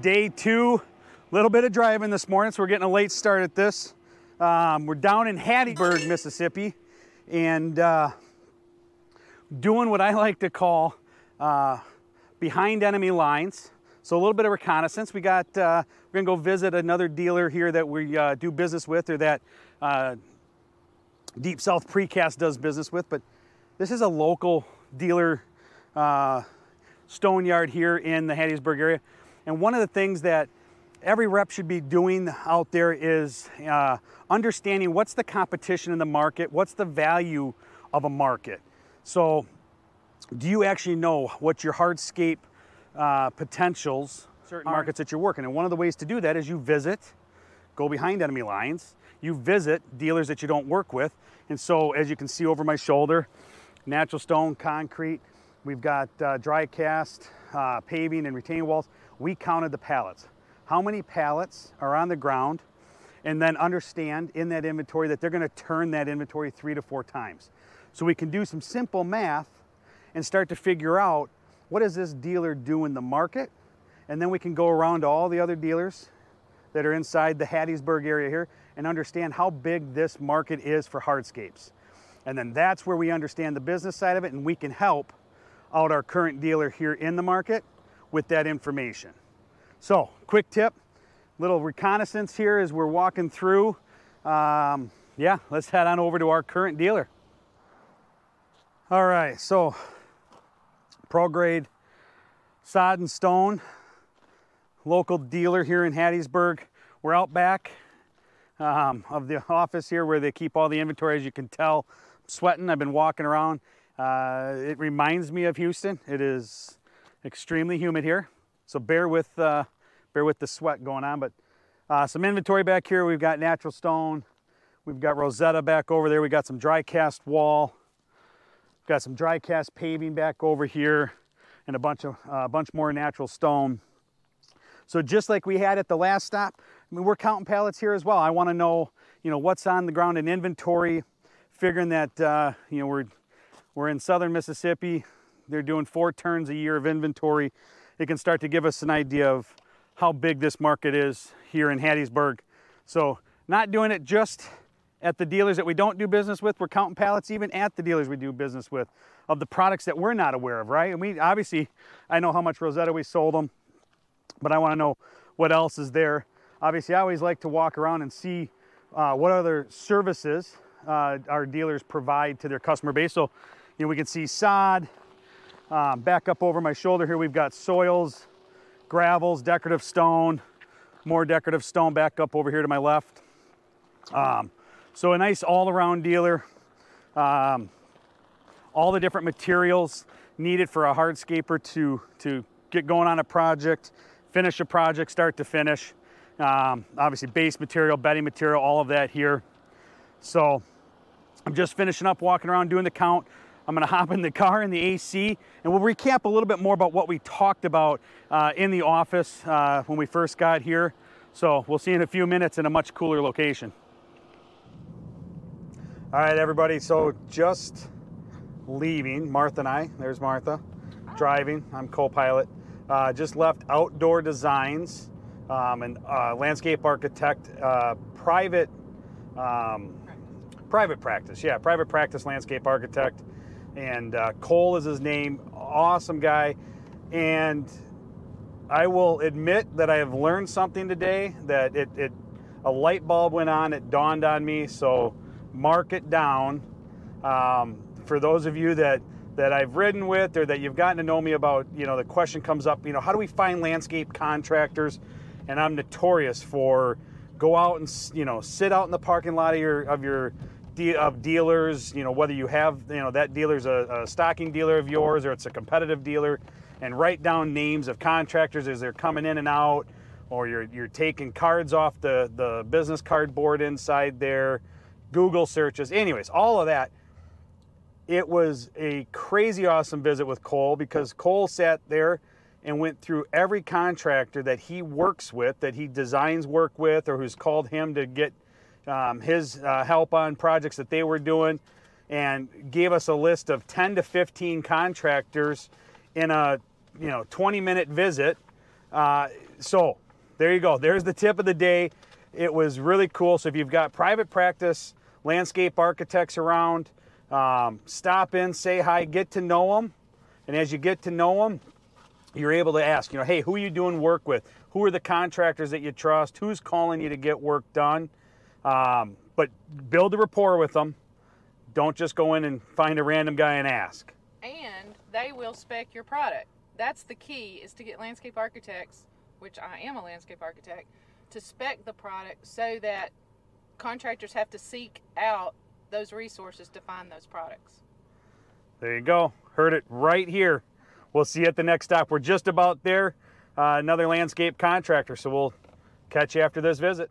Day 2, little bit of driving this morning, so we're getting a late start at this. We're down in Hattiesburg, Mississippi, and doing what I like to call behind enemy lines. So a little bit of reconnaissance. We're gonna go visit another dealer here that we do business with, or that Deep South Precast does business with. But this is a local dealer stone yard here in the Hattiesburg area. And one of the things that every rep should be doing out there is understanding what's the competition in the market, what's the value of a market. So do you actually know what your hardscape potentials, certain markets that you're working? And one of the ways to do that is you visit, go behind enemy lines, you visit dealers that you don't work with. And so as you can see over my shoulder, natural stone, concrete, we've got dry cast, paving and retaining walls. We counted the pallets. How many pallets are on the ground, and then understand in that inventory that they're gonna turn that inventory 3 to 4 times. So we can do some simple math and start to figure out what does this dealer do in the market, and then we can go around to all the other dealers that are inside the Hattiesburg area here and understand how big this market is for hardscapes. And then that's where we understand the business side of it, and we can help out our current dealer here in the market with that information. So, quick tip, little reconnaissance here as we're walking through. Yeah, let's head on over to our current dealer. All right, so ProGrade Sod and Stone, local dealer here in Hattiesburg. We're out back of the office here where they keep all the inventory. As you can tell, I'm sweating, I've been walking around. It reminds me of Houston. It is extremely humid here, so bear with the sweat going on. But some inventory back here. We've got natural stone, we've got Rosetta back over there, we got some dry cast wall, we've got some dry cast paving back over here, and a bunch more natural stone. So just like we had at the last stop, I mean, we're counting pallets here as well. I want to know, what's on the ground in inventory, figuring that we're in southern Mississippi. They're doing 4 turns a year of inventory. It can start to give us an idea of how big this market is here in Hattiesburg. So not doing it just at the dealers that we don't do business with. We're counting pallets even at the dealers we do business with of the products that we're not aware of, right? And we obviously, I know how much Rosetta we sold them, but I want to know what else is there. Obviously, I always like to walk around and see what other services our dealers provide to their customer base. So, we can see sod. Back up over my shoulder here, we've got soils, gravels, decorative stone, more decorative stone back up over here to my left. So a nice all-around dealer. All the different materials needed for a hardscaper to get going on a project, finish a project, start to finish. Obviously base material, bedding material, all of that here. So I'm just finishing up walking around doing the count. I'm gonna hop in the car in the AC, and we'll recap a little bit more about what we talked about in the office when we first got here. So we'll see in a few minutes in a much cooler location. All right, everybody, so just leaving, Martha and I, there's Martha, driving, I'm co-pilot. Just left Outdoor Designs, and landscape architect, private practice, yeah, private practice landscape architect. And Cole is his name, awesome guy. And I will admit that I have learned something today, that a light bulb went on, it dawned on me, so mark it down. For those of you that I've ridden with, or that you've gotten to know me about, the question comes up, how do we find landscape contractors? And I'm notorious for go out and, sit out in the parking lot of dealers, whether you have, that dealer's a stocking dealer of yours or it's a competitive dealer, and write down names of contractors as they're coming in and out, or you're taking cards off the business card board inside there, Google searches, anyways, all of that. It was a crazy awesome visit with Cole, because Cole sat there and went through every contractor that he works with, that he designs work with, or who's called him to get his help on projects that they were doing, and gave us a list of 10 to 15 contractors in a 20-minute visit. So there you go. There's the tip of the day. It was really cool. So if you've got private practice landscape architects around, stop in, say hi, get to know them. And as you get to know them, you're able to ask, you know, hey, who are you doing work with? Who are the contractors that you trust? Who's calling you to get work done? But build a rapport with them. Don't just go in and find a random guy and ask. And they will spec your product. That's the key, is to get landscape architects, which I am a landscape architect, to spec the product so that contractors have to seek out those resources to find those products. There you go. Heard it right here. We'll see you at the next stop. We're just about there. Another landscape contractor, so we'll catch you after this visit.